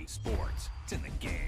EA Sports. It's in the game.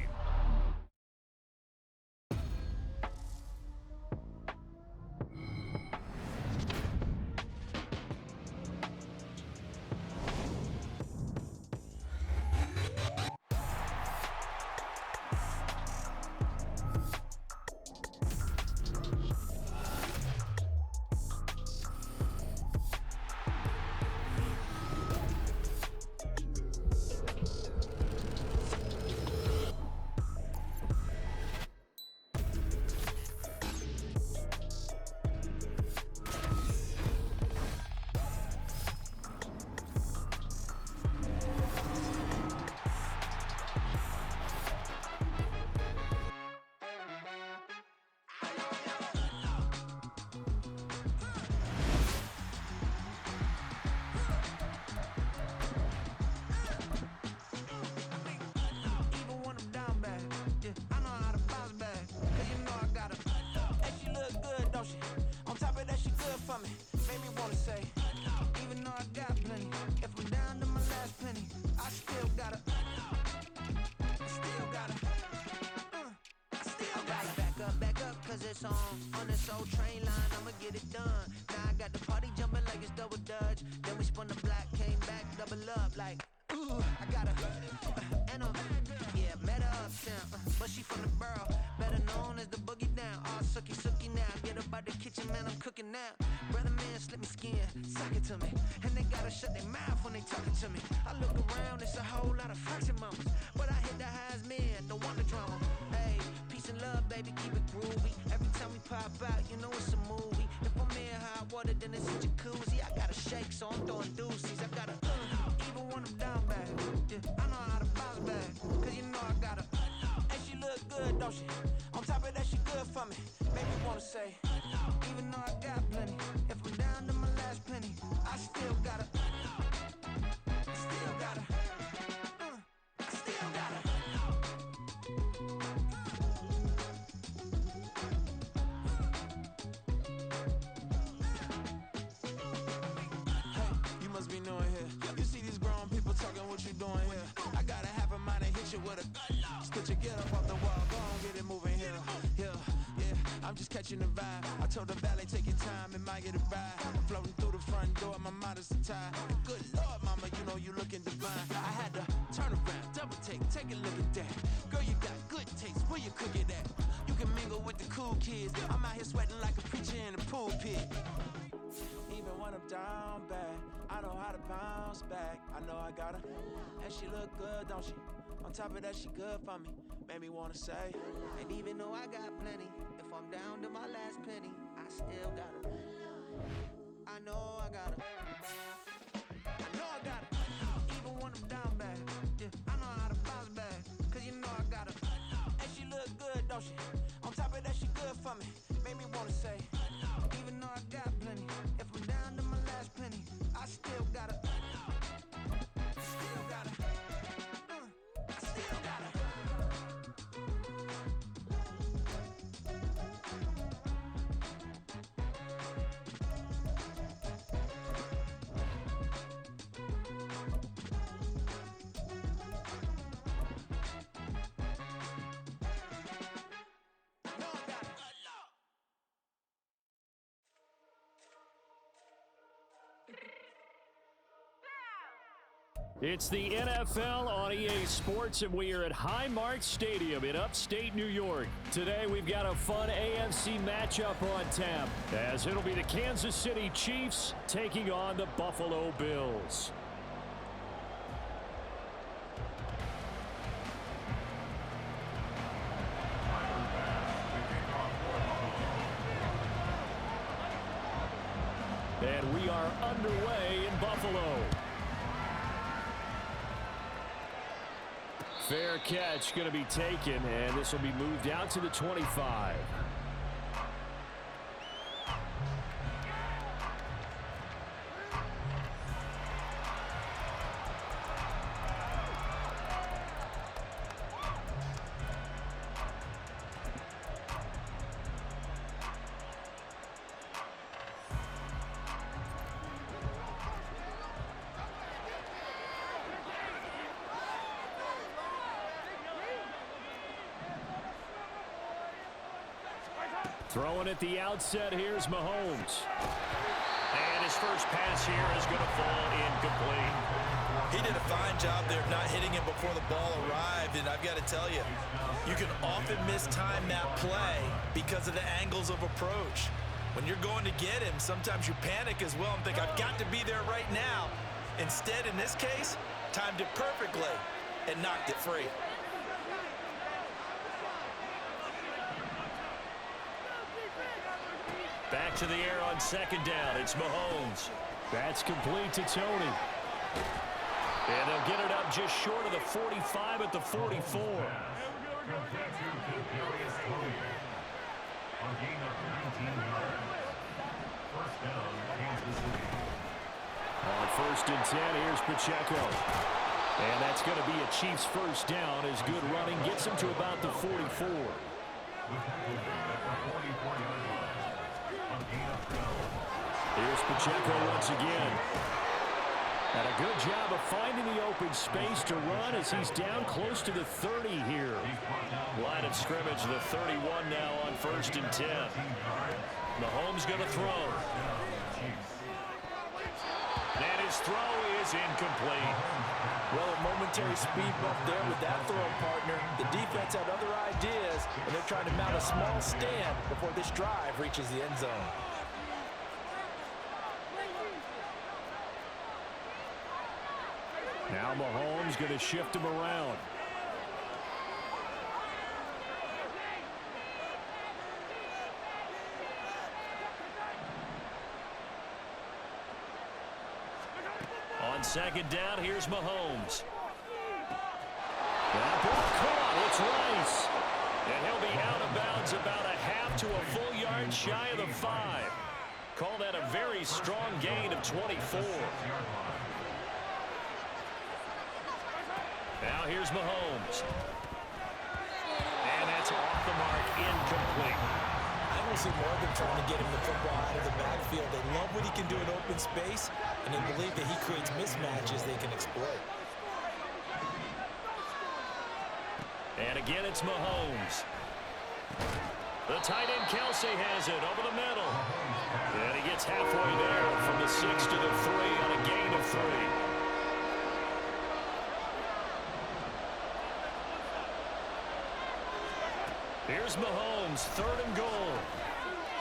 On this old train line, I'ma get it done. Now I got the party jumping like it's double dutch. Then we spun the block, came back, double up like, ooh, I got her. And yeah, met her uptown. But she from the borough, better known as the boogie down. All sookie sookie now, get up out the kitchen, man, I'm cooking now. Brother man, slip me skin, suck it to me. And they gotta shut their mouth when they talking to me. I look around, it's a whole lot of fraction moments. But I hit the highs, man, don't want the drama. Hey, peace and love, baby, keep it groovy. Every time we pop out, you know it's a movie. If I'm in hot water, then it's a jacuzzi. I gotta shake, so I'm throwing deuces. I gotta, even when I'm down bad. Yeah, I know how to bounce back, cause you know I gotta. And she look good, don't she? On top of that, she good for me. Make me wanna say, even though I got plenty, if I'm down to my last penny, I still gotta. Still gotta. Still gotta. Be knowing here. You see these grown people talking, what you doing here? I gotta have a mind to hit you with a stitch you get up off the wall, go on, get it moving here. Yeah, I'm just catching the vibe. I told the valet, take your time, it might get a ride. Floating through the front door, my mind is tied. Good Lord, mama, you know you looking divine. I had to turn around, double take a look at that. Girl, you got good taste, where you cook it at? You can mingle with the cool kids. I'm out here sweating like a preacher in a pool pit. Even when I'm down bad, I know how to bounce back. I know I got her, and she look good, don't she? On top of that, she good for me. Made me wanna say, and even though I got plenty, if I'm down to my last penny, I still got her. I know I got her. I know I got her. Even when I'm down bad, yeah, I know how to bounce back, cause you know I got her. And she look good, don't she? On top of that, she good for me. Made me wanna say, even though I got plenty, if I'm down to my last penny, I still gotta. Still gotta. Still gotta. It's the NFL on EA Sports, and we are at Highmark Stadium in upstate New York. Today, we've got a fun AFC matchup on tap, as it'll be the Kansas City Chiefs taking on the Buffalo Bills. And we are underway in Buffalo. Fair catch going to be taken, and this will be moved out to the 25. Throwing at the outset, here's Mahomes. And his first pass here is going to fall incomplete. He did a fine job there of not hitting him before the ball arrived, and I've got to tell you, you can often mistime that play because of the angles of approach. When you're going to get him, sometimes you panic as well and think, I've got to be there right now. Instead, in this case, timed it perfectly and knocked it free. Back to the air on second down. It's Mahomes. That's complete to Tony. And they'll get it up just short of the 45 at the 44. On 1st and 10, here's Pacheco. And that's going to be a Chiefs first down as good running gets him to about the 44. Here's Pacheco once again. And a good job of finding the open space to run as he's down close to the 30 here. Line of scrimmage, the 31 now on 1st and 10. Mahomes going to throw. And his throw is incomplete. Well, a momentary speed bump there with that throw partner. The defense had other ideas, and they're trying to mount a small stand before this drive reaches the end zone. Now Mahomes going to shift him around. On second down, here's Mahomes. That ball caught. It's Rice. And he'll be out of bounds about a half to a full yard shy of the 5. Call that a very strong gain of 24. Now here's Mahomes. And that's off the mark, incomplete. I don't see more than trying to get him the football out of the backfield. They love what he can do in open space, and they believe that he creates mismatches they can exploit. And again, it's Mahomes. The tight end Kelsey has it over the middle. And he gets halfway there from the 6 to the 3 on a gain of 3. Here's Mahomes, 3rd and goal.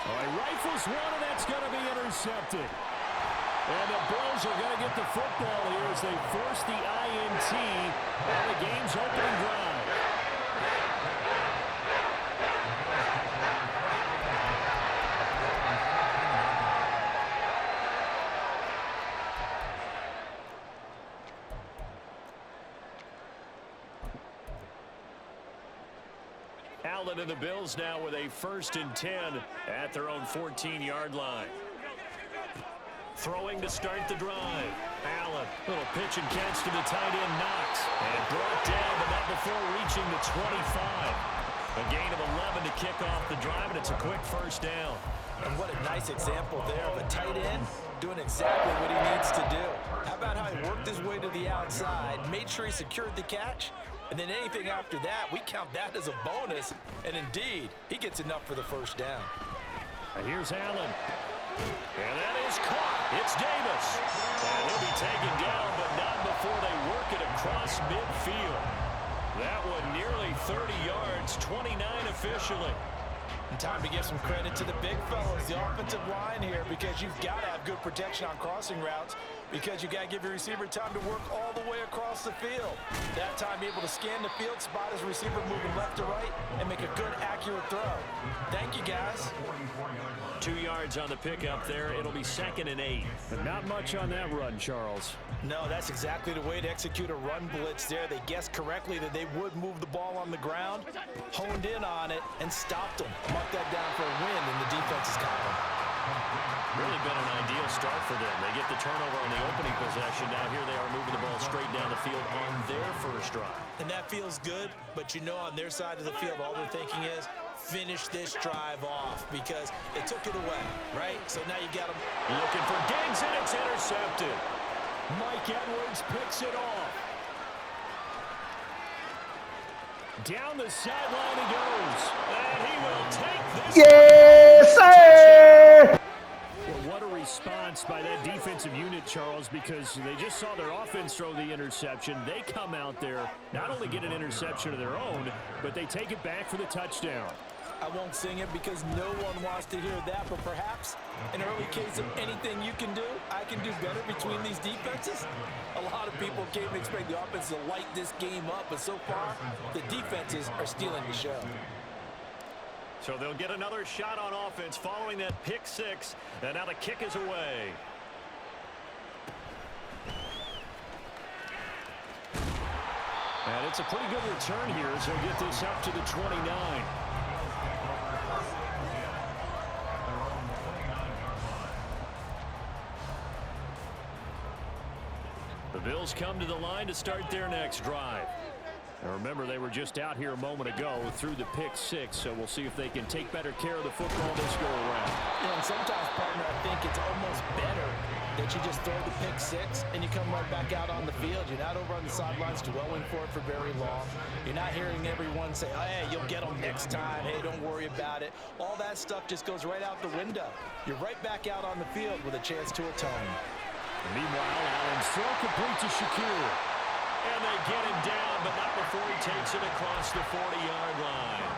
He rifles one, and that's going to be intercepted. And the Bills are going to get the football here as they force the INT on the game's opening drive. Allen and the Bills now with a 1st and 10 at their own 14-yard line. Throwing to start the drive. Allen, little pitch and catch to the tight end, Knox. And brought down, but not before reaching the 25. A gain of 11 to kick off the drive, and it's a quick first down. And what a nice example there of a tight end doing exactly what he needs to do. How about how he worked his way to the outside, made sure he secured the catch, and then anything after that, we count that as a bonus. And indeed, he gets enough for the first down. And here's Allen. And that is caught. It's Davis. And he'll be taken down, but not before they work it across midfield. That one nearly 30 yards, 29 officially. And time to give some credit to the big fellas, the offensive line here, because you've got to have good protection on crossing routes, because you got to give your receiver time to work all the way across the field. That time, be able to scan the field, spot his receiver moving left to right, and make a good, accurate throw. Thank you, guys. 2 yards on the pickup there. It'll be 2nd and 8. But not much on that run, Charles. No, that's exactly the way to execute a run blitz there. They guessed correctly that they would move the ball on the ground, honed in on it, and stopped them. Mark that down for a win in the defense's column. Really been an ideal start for them. They get the turnover on the opening possession. Now here they are moving the ball straight down the field on their first drive. And that feels good, but you know on their side of the field, all they're thinking is, finish this drive off because they took it away, right? So now you got them looking for Diggs, and it's intercepted. Mike Edwards picks it off. Down the sideline he goes. And he will take this. Yes, sir! Well, what a response by that defensive unit, Charles, because they just saw their offense throw the interception. They come out there, not only get an interception of their own, but they take it back for the touchdown. I won't sing it because no one wants to hear that, but perhaps an early case of anything you can do, I can do better between these defenses. A lot of people came to expect the offense to light this game up, but so far, the defenses are stealing the show. So they'll get another shot on offense following that pick six, and now the kick is away. And it's a pretty good return here as they'll get this up to the 29. The Bills come to the line to start their next drive. Now remember, they were just out here a moment ago through the pick six, so we'll see if they can take better care of the football this go around. And sometimes, partner, I think it's almost better that you just throw the pick six and you come right back out on the field. You're not over on the sidelines dwelling for it for very long. You're not hearing everyone say, oh, hey, you'll get them next time. Hey, don't worry about it. All that stuff just goes right out the window. You're right back out on the field with a chance to atone. Meanwhile, Allen's throw complete to Shakir. And they get him down, but not before he takes it across the 40-yard line.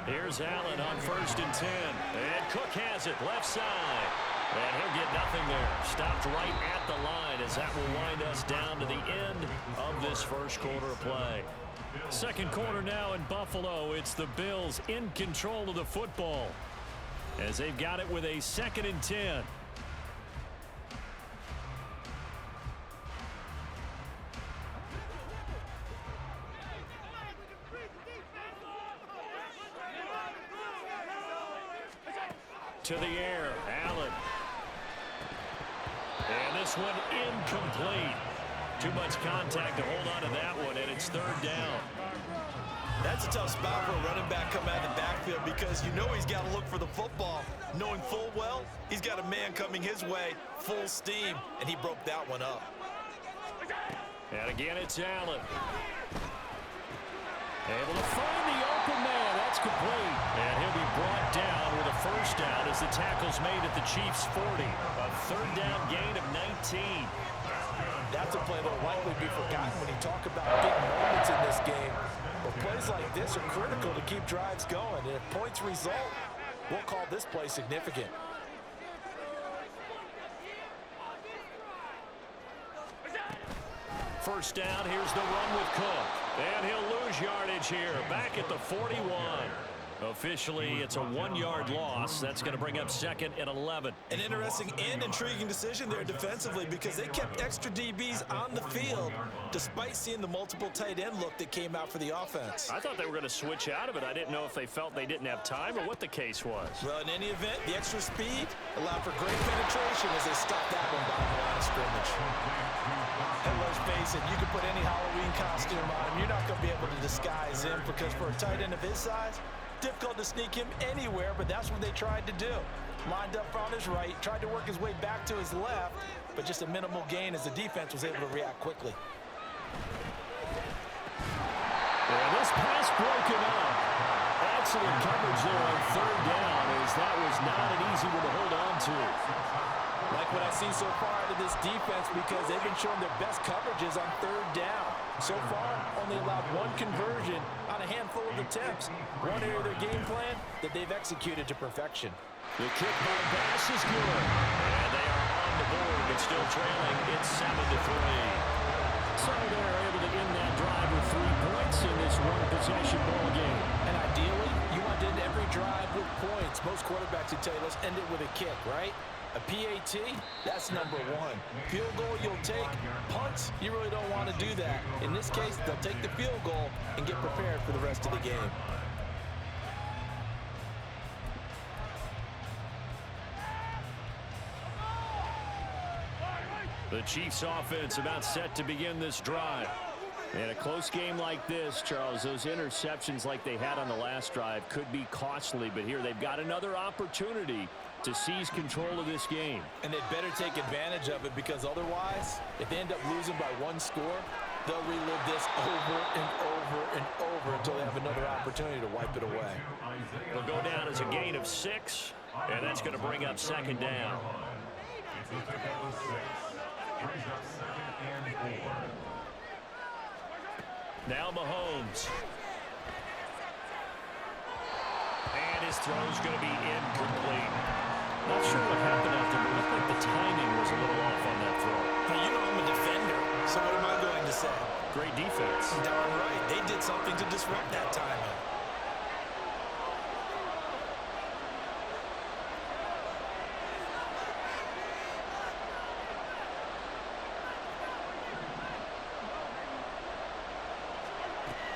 Here's Allen on 1st and 10. And Cook has it left side. And he'll get nothing there. Stopped right at the line as that will wind us down to the end of this first quarter of play. Second quarter now in Buffalo. It's the Bills in control of the football as they've got it with a 2nd and 10. To the air, Allen. And this one incomplete. Too much contact to hold on to that one, and it's 3rd down. That's a tough spot for a running back coming out of the backfield because you know he's got to look for the football, knowing full well he's got a man coming his way, full steam, and he broke that one up. And again, it's Allen. Able to find the open man. That's complete. And he'll be brought down with a 1st down as the tackle's made at the Chiefs' 40. A 3rd down gain of 19. That's a play that will likely be forgotten when you talk about big moments in this game. But plays like this are critical to keep drives going. And if points result, we'll call this play significant. First down, here's the run with Cook. And he'll lose yardage here, back at the 41. Officially, it's a 1-yard loss. That's going to bring up 2nd and 11. An interesting and intriguing decision there defensively because they kept extra DBs on the field despite seeing the multiple tight end look that came out for the offense. I thought they were going to switch out of it. I didn't know if they felt they didn't have time or what the case was. Well, in any event, the extra speed allowed for great penetration as they stopped that one behind the line of scrimmage. And let's face it, you can put any Halloween costume on him. You're not going to be able to disguise him because for a tight end of his size, difficult to sneak him anywhere, but that's what they tried to do. Lined up on his right, tried to work his way back to his left, but just a minimal gain as the defense was able to react quickly. And this pass broken up. Excellent coverage there on 3rd down as that was not an easy one to hold on to. Like what I see so far out of this defense because they've been showing their best coverages on 3rd down. So far, only allowed 1 conversion on a handful of attempts. One area of their game plan that they've executed to perfection. The kick by Bass is good. And they are on the board, but still trailing. It's 7-3. So they're able to end that drive with 3 points in this one-possession ball game. And ideally, you want to end every drive with points. Most quarterbacks would tell you, let's end it with a kick, right? A PAT, that's number 1. Field goal, you'll take. Punts, you really don't want to do that. In this case, they'll take the field goal and get prepared for the rest of the game. The Chiefs offense about set to begin this drive. In a close game like this, Charles, those interceptions like they had on the last drive could be costly, but here they've got another opportunity to seize control of this game. And they'd better take advantage of it, because otherwise, if they end up losing by one score, they'll relive this over and over and over until they have another opportunity to wipe it away. It'll go down as a gain of 6, and that's going to bring up second down. Now Mahomes. And his throw's going to be incomplete. Not sure what happened out there, but it looked like the timing was a little off on that throw. Now, you know I'm a defender, so what am I going to say? Great defense. Darn right. They did something to disrupt that timing.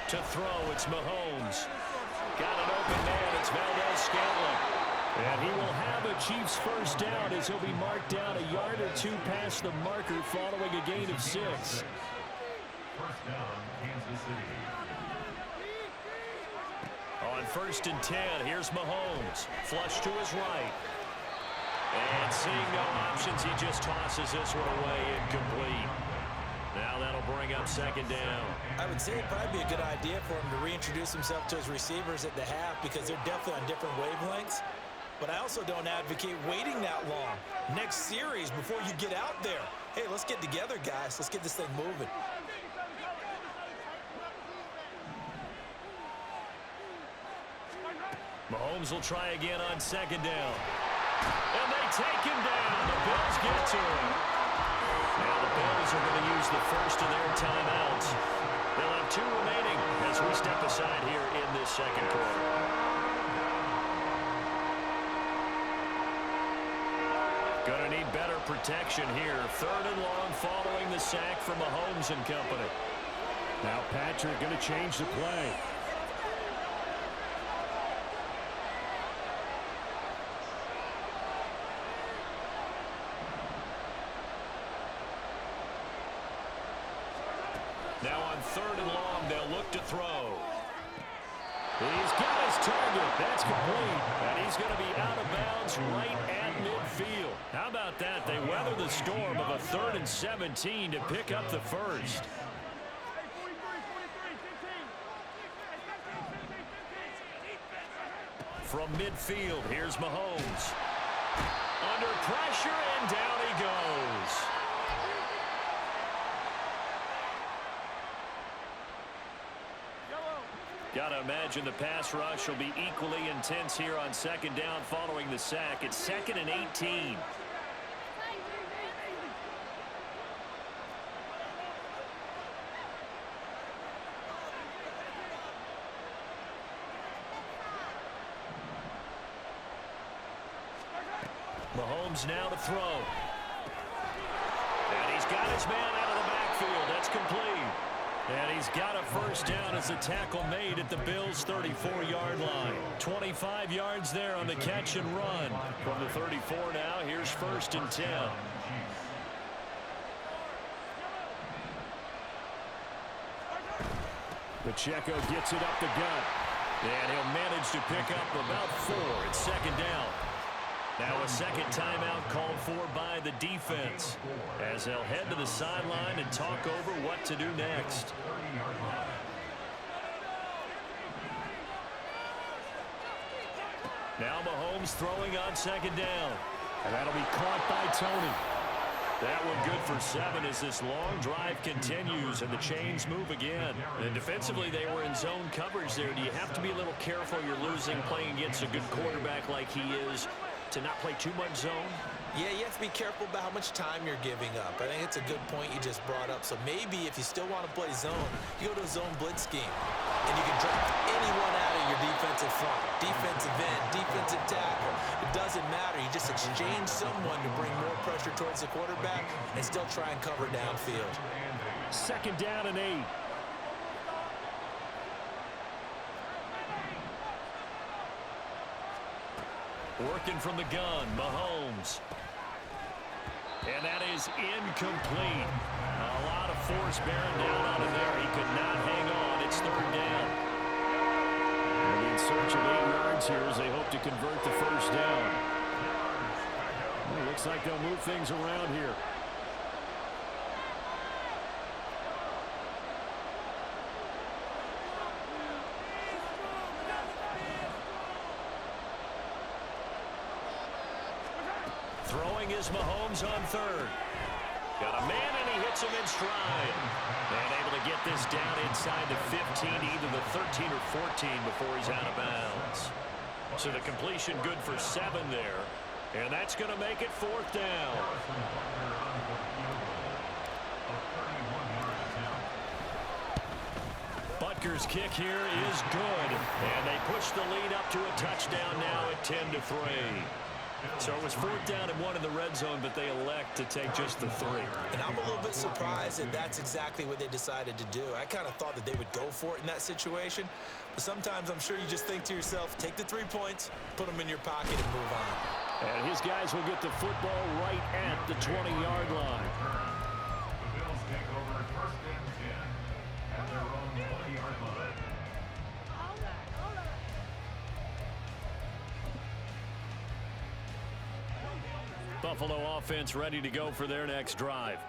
To throw, it's Mahomes. Got an open man, it's Valdez-Scantling. And he will have a Chiefs first down as he'll be marked down a yard or two past the marker following a gain of 6. First down, Kansas City. On 1st and 10, here's Mahomes. Flush to his right. And seeing no options, he just tosses this one away, incomplete. Now that'll bring up second down. I would say it'd probably be a good idea for him to reintroduce himself to his receivers at the half, because they're definitely on different wavelengths. But I also don't advocate waiting that long. Next series, before you get out there. Hey, let's get together, guys. Let's get this thing moving. Mahomes will try again on second down. And they take him down. The Bills get to him. Now the Bills are going to use the first of their timeouts. They'll have 2 remaining as we step aside here in this second quarter. Going to need better protection here. 3rd and long following the sack from Mahomes and company. Now Patrick going to change the play. Now on 3rd and long, they'll look to throw. He's got his target. That's complete. And he's going to be out of bounds right at midfield. How about that? They weather the storm of a 3rd and 17 to pick up the first. From midfield, here's Mahomes. Under pressure, and down he goes. Got to imagine the pass rush will be equally intense here on second down following the sack. It's 2nd and 18. Mahomes now to throw. And he's got his man out of the backfield. That's complete. And he's got a first down as the tackle made at the Bills' 34-yard line. 25 yards there on the catch and run. From the 34 now, here's 1st and 10. Pacheco gets it up the gut. And he'll manage to pick up about 4 at second down. Now a second timeout called for by the defense as they'll head to the sideline and talk over what to do next. Now Mahomes throwing on second down. And that'll be caught by Tony. That one good for 7 as this long drive continues and the chains move again. And defensively, they were in zone coverage there. Do you have to be a little careful? You're losing playing against a good quarterback like he is to not play too much zone? Yeah, you have to be careful about how much time you're giving up. I think it's a good point you just brought up. So maybe if you still want to play zone, you go to a zone blitz scheme. And you can draft anyone out of your defensive front. Defensive end, defensive tackle. It doesn't matter. You just exchange someone to bring more pressure towards the quarterback and still try and cover downfield. 2nd down and 8. Working from the gun, Mahomes. And that is incomplete. A lot of force bearing down on him there. He could not hang on. It's 3rd down. They'll be in search of 8 yards here as they hope to convert the first down. Well, looks like they'll move things around here. Throwing is Mahomes on third. Got a man, and he hits him in stride. And able to get this down inside the 15, either the 13 or 14 before he's out of bounds. So the completion good for 7 there. And that's going to make it 4th down. Butker's kick here is good. And they push the lead up to a touchdown now at 10-3. So it was 4th down and 1 in the red zone, but they elect to take just the 3. And I'm a little bit surprised that that's exactly what they decided to do. I kind of thought that they would go for it in that situation. But sometimes I'm sure you just think to yourself, take the 3 points, put them in your pocket, and move on. And his guys will get the football right at the 20-yard line. The Bills take over 1st and 10 at their own 20-yard line. Buffalo offense ready to go for their next drive.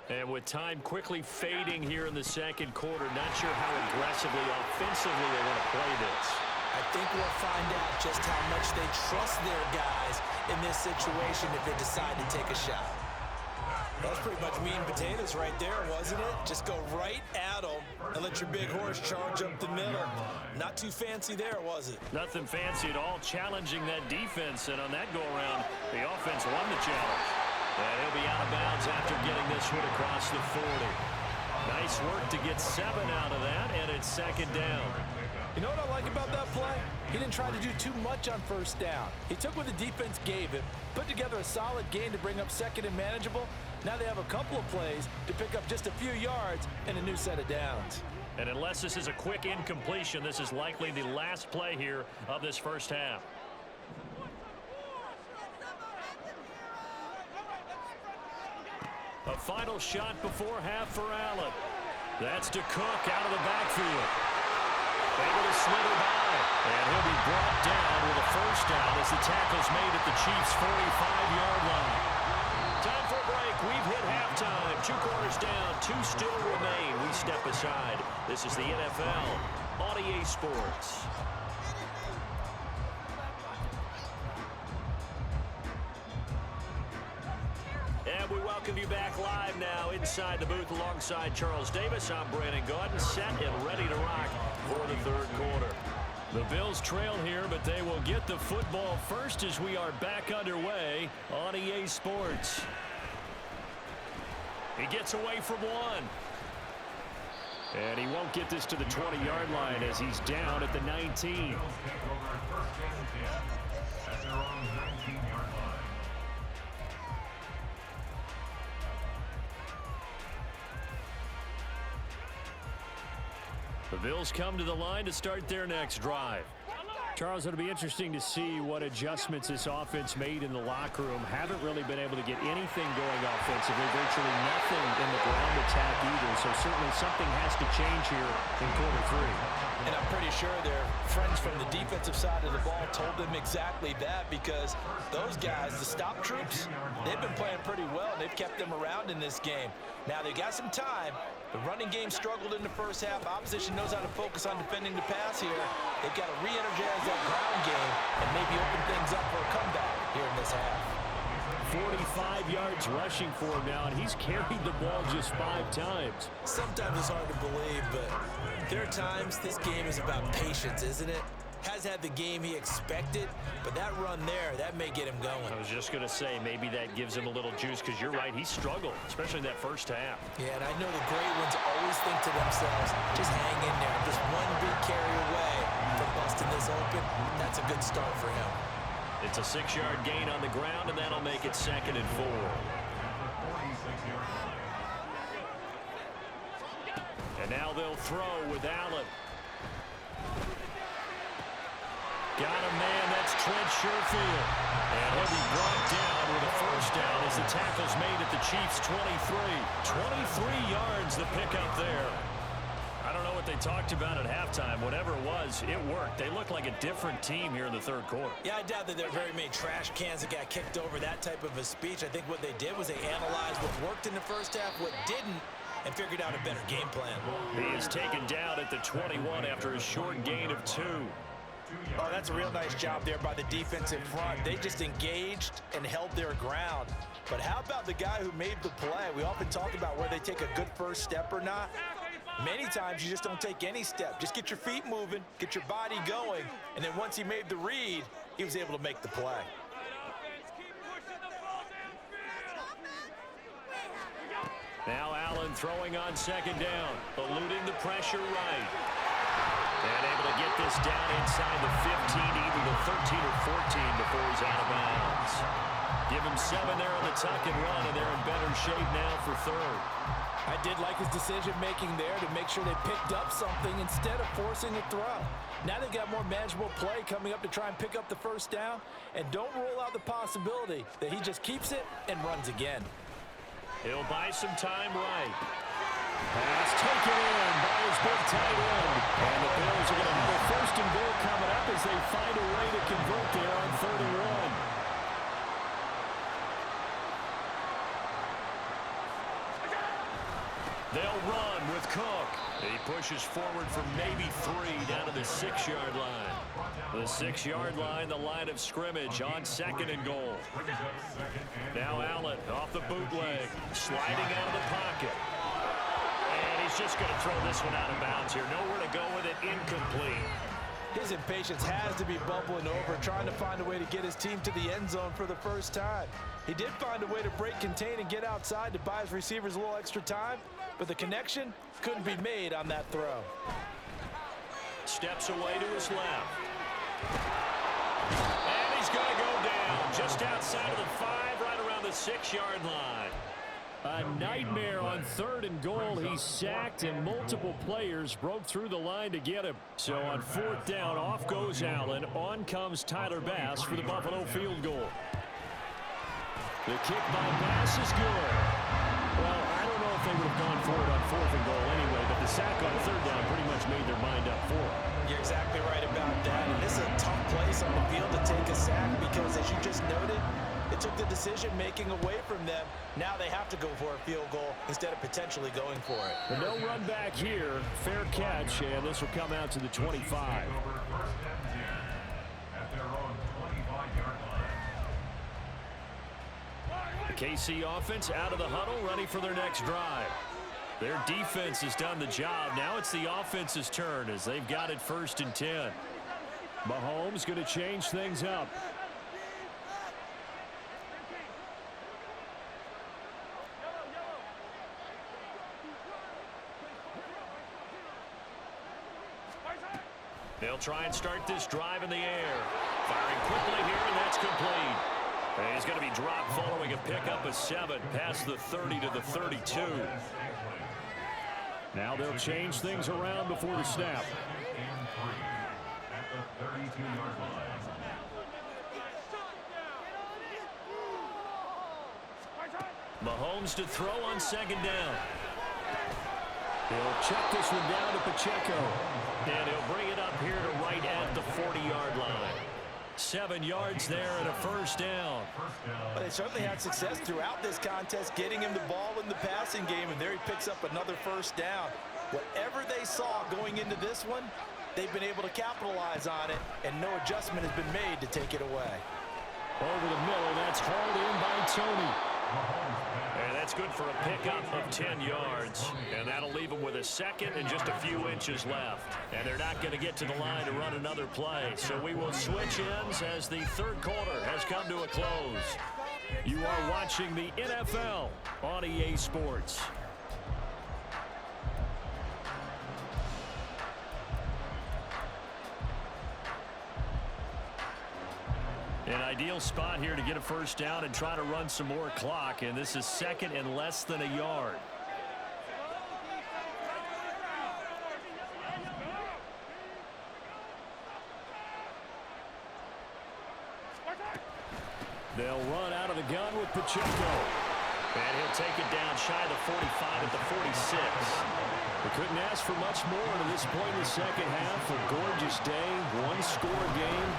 And with time quickly fading here in the second quarter, not sure how aggressively, offensively they want to play this. I think we'll find out just how much they trust their guys in this situation if they decide to take a shot. That's pretty much meat and potatoes right there, wasn't it? Just go right at them and let your big horse charge up the middle. Not too fancy there, was it? Nothing fancy at all, challenging that defense. And on that go-around, the offense won the challenge. And he'll be out of bounds after getting this one across the 40. Nice work to get 7 out of that, and it's 2nd down. You know what I like about that play? He didn't try to do too much on 1st down. He took what the defense gave him, put together a solid gain to bring up 2nd and manageable. Now they have a couple of plays to pick up just a few yards and a new set of downs. And unless this is a quick incompletion, this is likely the last play here of this first half. A final shot before half for Allen. That's to Cook out of the backfield. Able to slither by. And he'll be brought down with a 1st down as the tackle's made at the Chiefs' 45-yard line. Time for a break. We've hit halftime. 2 quarters down. 2 still remain. We step aside. This is the NFL on EA Sports. And we welcome you back live now inside the booth alongside Charles Davis. I'm Brandon Gaudin, set and ready to rock for the 3rd quarter. The Bills trail here, but they will get the football first as we are back underway on EA Sports. He gets away from 1. And he won't get this to the 20-yard line as he's down at the 19. Bills take over 1st and 10 at their own 19-yard line. The Bills come to the line to start their next drive. Charles, it'll be interesting to see what adjustments this offense made in the locker room. Haven't really been able to get anything going offensively, virtually nothing in the ground attack either. So certainly something has to change here in quarter 3. And I'm pretty sure their friends from the defensive side of the ball told them exactly that, because those guys, the stop troops, they've been playing pretty well. They've kept them around in this game. Now they got some time. The running game struggled in the first half. Opposition knows how to focus on defending the pass here. They've got to re-energize that ground game and maybe open things up for a comeback here in this half. 45 yards rushing for him now, and he's carried the ball just 5 times. Sometimes it's hard to believe, but there are times this game is about patience, isn't it? Has had the game he expected, but that run there, that may get him going. I was just going to say, maybe that gives him a little juice, because you're right, he struggled, especially in that first half. Yeah, and I know the great ones always think to themselves, just hang in there. Just one big carry away from busting this open. That's a good start for him. It's a 6-yard gain on the ground, and that'll make it 2nd and 4. And now they'll throw with Allen. Got a man, that's Trent Sherfield. And he'll be brought down with a 1st down as the tackle's made at the Chiefs' 23. 23 yards the pickup there. I don't know what they talked about at halftime, whatever it was, it worked. They looked like a different team here in the third quarter. Yeah, I doubt that there are very many trash cans that got kicked over, that type of a speech. I think what they did was they analyzed what worked in the first half, what didn't, and figured out a better game plan. He is taken down at the 21 after a short gain of 2. Oh, that's a real nice job there by the defensive front. They just engaged and held their ground. But how about the guy who made the play? We often talk about whether they take a good first step or not. Many times you just don't take any step. Just get your feet moving, get your body going, and then once he made the read, he was able to make the play. Now Allen throwing on second down, eluding the pressure right. And able to get this down inside the 15, either the 13 or 14 before he's out of bounds. Give him 7 there on the tuck and run, and they're in better shape now for third. I did like his decision-making there to make sure they picked up something instead of forcing a throw. Now they got more manageable play coming up to try and pick up the first down, and don't rule out the possibility that he just keeps it and runs again. He'll buy some time right. Pass taken in by his big tight end. And the Bills are going to have a first and goal coming up as they find a way to convert there on 3rd and 1. They'll run with Cook. He pushes forward for maybe 3 down to the 6-yard line. The 6-yard line, the line of scrimmage on 2nd and goal. Now Allen off the bootleg, sliding out of the pocket. And he's just going to throw this one out of bounds here. Nowhere to go with it, incomplete. His impatience has to be bubbling over, trying to find a way to get his team to the end zone for the first time. He did find a way to break contain and get outside to buy his receivers a little extra time, but the connection couldn't be made on that throw. Steps away to his left. And he's going to go down just outside of the 5, right around the 6-yard line. A nightmare on 3rd and goal. He's sacked, and multiple players broke through the line to get him. So on 4th down, off goes Allen. On comes Tyler Bass for the Buffalo field goal. The kick by Bass is good. Well, I don't know if they would have gone for it on 4th and goal anyway, but the sack on 3rd down pretty much made their mind up for it. You're exactly right about that. And this is a tough place on the field to take a sack because, as you just noted, it took the decision-making away from them. Now they have to go for a field goal instead of potentially going for it. But no run back here. Fair catch, and this will come out to the 25. At their own 25-yard line. KC offense out of the huddle, ready for their next drive. Their defense has done the job. Now it's the offense's turn as they've got it 1st and 10. Mahomes going to change things up. They'll try and start this drive in the air. Firing quickly here, and that's complete. And he's going to be dropped following a pickup of 7 past the 30 to the 32. Now they'll change things around before the snap. At the 32-yard line. Mahomes to throw on 2nd down. He'll check this one down to Pacheco. And he'll bring it up here to right at the 40-yard line. 7 yards there and a 1st down. But they certainly had success throughout this contest, getting him the ball in the passing game, and there he picks up another 1st down. Whatever they saw going into this one, they've been able to capitalize on it, and no adjustment has been made to take it away. Over the middle, that's hauled in by Tony. And that's good for a pickup of 10 yards. And that'll leave them with a 2nd and just a few inches left. And they're not going to get to the line to run another play. So we will switch ends as the 3rd quarter has come to a close. You are watching the NFL on EA Sports. An ideal spot here to get a 1st down and try to run some more clock, and this is 2nd and less than a yard. They'll run out of the gun with Pacheco. And he'll take it down shy of the 45 at the 46. We couldn't ask for much more to this point in the second half. A gorgeous day, one-score game.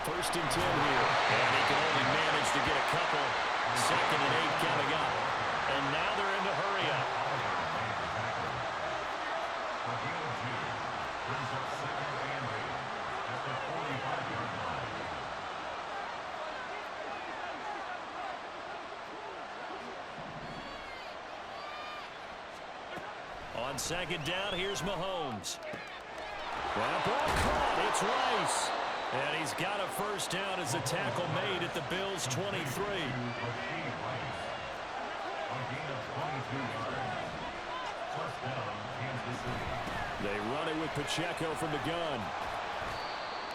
1st and 10 here. And he can only manage to get a couple. 2nd and 8 coming up. And now they're in the hurry up. Brings up 2nd and 8 at the 45-yard line. On 2nd down, here's Mahomes. That ball caught. It's Rice. And he's got a 1st down as the tackle made at the Bills' 23. They run it with Pacheco from the gun.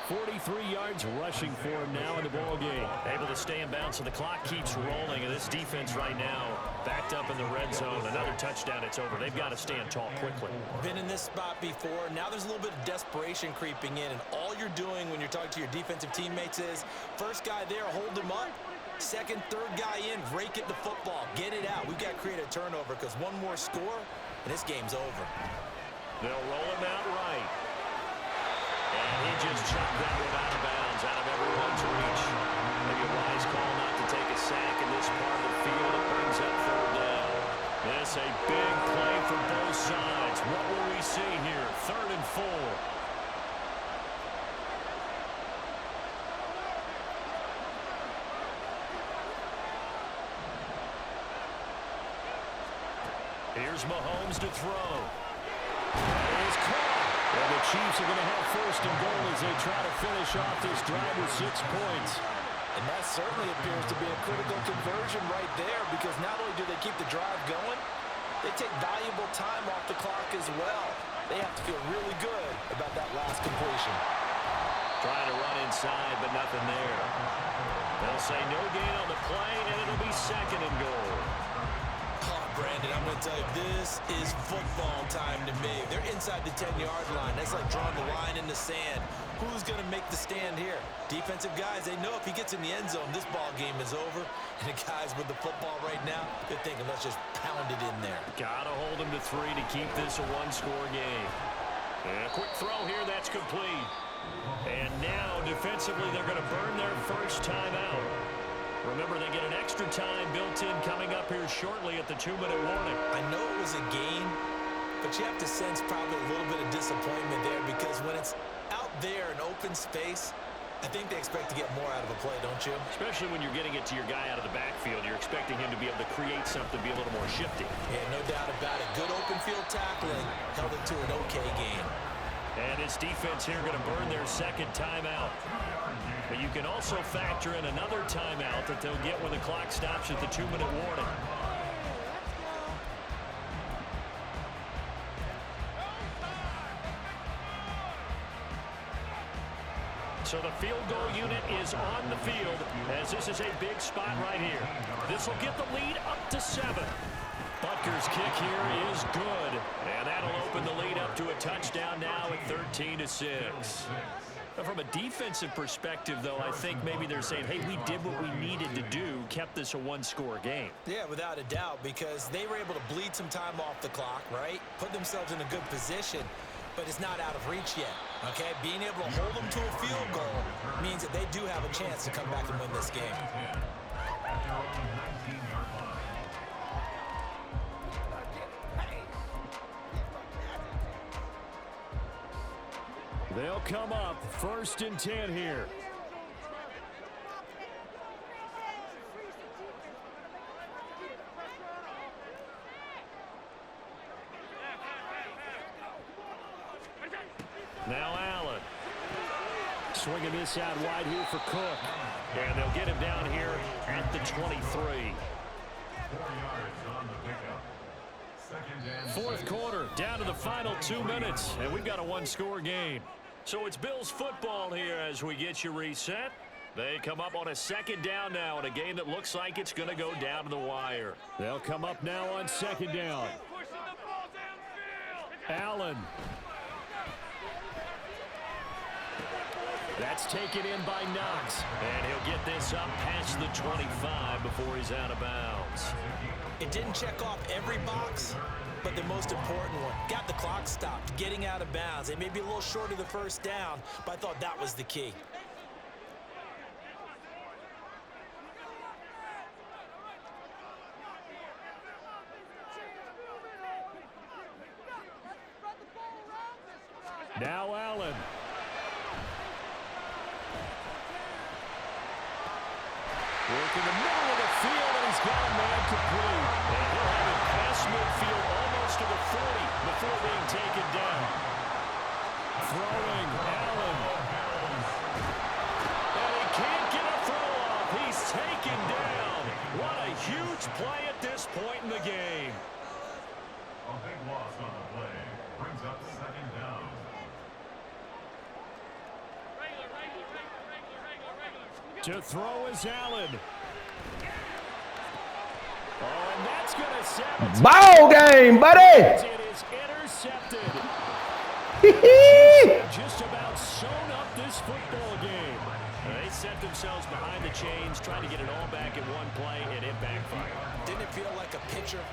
43 yards rushing for him now in the ball game. Able to stay in bounds, so the clock keeps rolling. And this defense right now backed up in the red zone. Another touchdown, it's over. They've got to stand tall quickly. Been in this spot before. Now there's a little bit of desperation creeping in. And all you're doing when you're talking to your defensive teammates is, first guy there, hold him up. 2nd, 3rd guy in, rake at the football. Get it out. We've got to create a turnover because one more score, and this game's over. They'll roll him out right. And he just chucked that one out of bounds, out of everyone's reach. Maybe a wise call not to take a sack in this part of the field. It brings up 3rd down. This a big play for both sides. What will we see here? 3rd and 4. Here's Mahomes to throw. He's caught. And the Chiefs are going to have 1st and goal as they try to finish off this drive with 6 points. And that certainly appears to be a critical conversion right there, because not only do they keep the drive going, they take valuable time off the clock as well. They have to feel really good about that last completion. Trying to run inside, but nothing there. They'll say no gain on the play, and it'll be 2nd and goal. Brandon, I'm going to tell you, this is football time to me. They're inside the 10-yard line. That's like drawing the line in the sand. Who's going to make the stand here? Defensive guys, they know if he gets in the end zone, this ball game is over. And the guys with the football right now, they're thinking, let's just pound it in there. Got to hold him to 3 to keep this a one-score game. And a quick throw here, that's complete. And now, defensively, they're going to burn their 1st timeout. Remember, they get an extra time built in coming up here shortly at the 2-minute warning. I know it was a gain, but you have to sense probably a little bit of disappointment there, because when it's out there in open space, I think they expect to get more out of a play, don't you? Especially when you're getting it to your guy out of the backfield. You're expecting him to be able to create something, be a little more shifty. Yeah, no doubt about it. Good open field tackling held it to an okay gain. And his defense here going to burn their 2nd timeout. But you can also factor in another timeout that they'll get when the clock stops at the 2-minute warning. So the field goal unit is on the field, as this is a big spot right here. This will get the lead up to 7. Butker's kick here is good, and that'll open the lead up to a touchdown now at 13-6. From a defensive perspective, though, I think maybe they're saying, hey, we did what we needed to do, kept this a one-score game. Yeah, without a doubt, because they were able to bleed some time off the clock, right? Put themselves in a good position, but it's not out of reach yet, okay? Being able to hold them to a field goal means that they do have a chance to come back and win this game. They'll come up 1st and 10 here. Now Allen. Swinging this out wide here for Cook. And they'll get him down here at the 23. 4 yards on the pickup. 2nd and 4th quarter, down to the final 2 minutes, and we've got a one-score game. So it's Bills football here as we get you reset. They come up on a 2nd down now in a game that looks like it's going to go down to the wire. They'll come up now on 2nd down. Allen. That's taken in by Knox. And he'll get this up past the 25 before he's out of bounds. It didn't check off every box, but the most important one. Got the clock stopped, getting out of bounds. They may be a little short of the first down, but I thought that was the key. Now Allen. Working the middle of the field, and he's got a man complete. And he'll have it past midfield almost to the 40 before being taken down. Throwing, Allen. And he can't get a throw off. He's taken down. What a huge play at this point in the game. A big loss on the play. Brings up second down. To throw is Allen. Oh, and that's going to sabotage. Ball game, buddy. It is intercepted. Just about sewn up this football game. They set themselves behind the chains, trying to get it all back in one play, and it backfired. Didn't it feel like a pitcher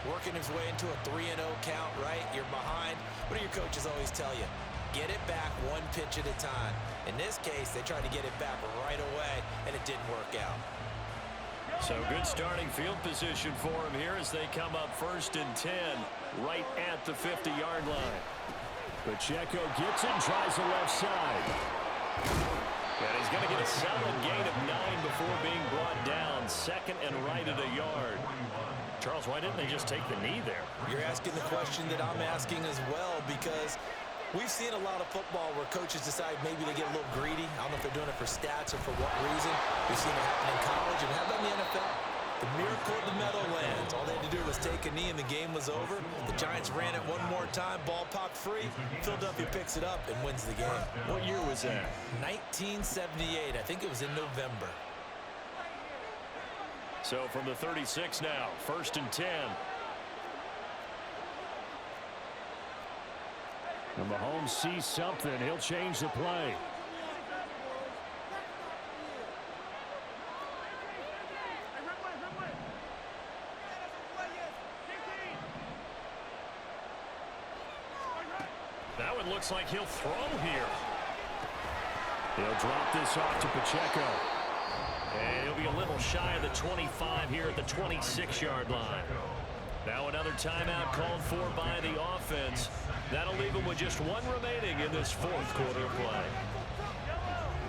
working his way into a 3-0 count, right? You're behind. What do your coaches always tell you? Get it back one pitch at a time. In this case, they tried to get it back right away, and it didn't work out. So good starting field position for him here as they come up 1st and 10 right at the 50-yard line. Pacheco gets it, tries the left side. And he's going to get a solid gain of 9 before being brought down. 2nd and right at a yard. Charles, why didn't they just take the knee there? You're asking the question that I'm asking as well, because we've seen a lot of football where coaches decide maybe they get a little greedy. I don't know if they're doing it for stats or for what reason. We've seen it happen in college and how about in the NFL? The miracle of the Meadowlands. All they had to do was take a knee and the game was over. The Giants ran it one more time. Ball popped free. Philadelphia picks it up and wins the game. What year was that? 1978. I think it was in November. So from the 36 now, 1st and 10. And Mahomes sees something. He'll change the play. That one looks like he'll throw here. He'll drop this off to Pacheco. And he'll be a little shy of the 25 here at the 26-yard line. Now another timeout called for by the offense. That'll leave them with just one remaining in this 4th quarter play.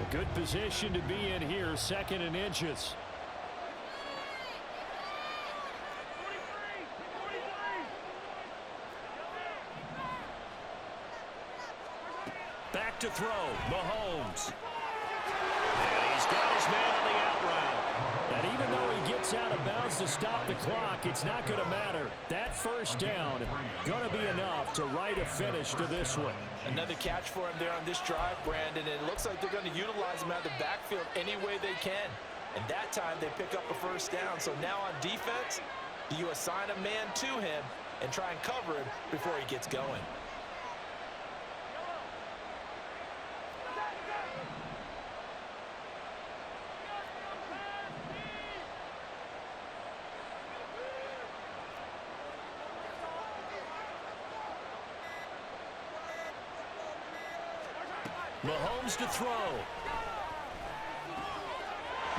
A good position to be in here, 2nd and inches. Back to throw, Mahomes. And he's got his man on the out route. And even though he gets out of bounds to stop the clock, it's not going to matter. That 1st down going to be enough to write a finish to this one. Another catch for him there on this drive, Brandon. It looks like they're going to utilize him out of the backfield any way they can. And that time they pick up a 1st down. So now on defense, do you assign a man to him and try and cover him before he gets going? Mahomes to throw.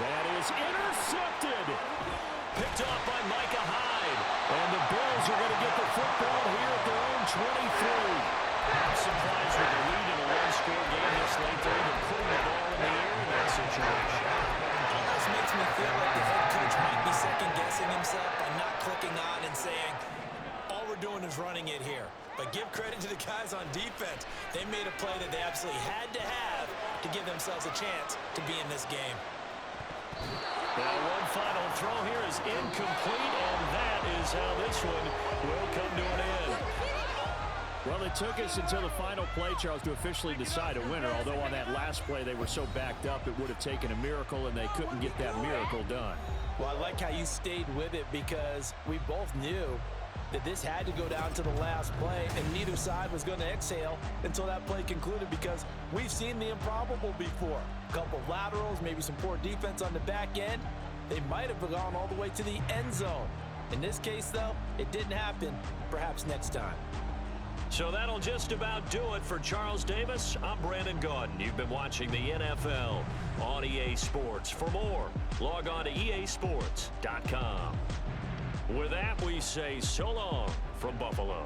That is intercepted. Picked off by Micah Hyde. And the Bills are going to get the football here at their own 23. I'm surprised with the lead in a one-score game this late. They're even putting the ball in the air in that situation. It almost makes me feel like the head coach might be second-guessing himself by not clicking on and saying, all we're doing is running it here. But give credit to the guys on defense. They made a play that they absolutely had to have to give themselves a chance to be in this game. Now one final throw here is incomplete, and that is how this one will come to an end. Well, it took us until the final play, Charles, to officially decide a winner. Although on that last play they were so backed up it would have taken a miracle, and they couldn't get that miracle done. Well, I like how you stayed with it because we both knew that this had to go down to the last play, and neither side was going to exhale until that play concluded, because we've seen the improbable before. A couple laterals, maybe some poor defense on the back end. They might have gone all the way to the end zone. In this case, though, it didn't happen. Perhaps next time. So that'll just about do it for Charles Davis. I'm Brandon Gaudin. You've been watching the NFL on EA Sports. For more, log on to easports.com. With that, we say so long from Buffalo.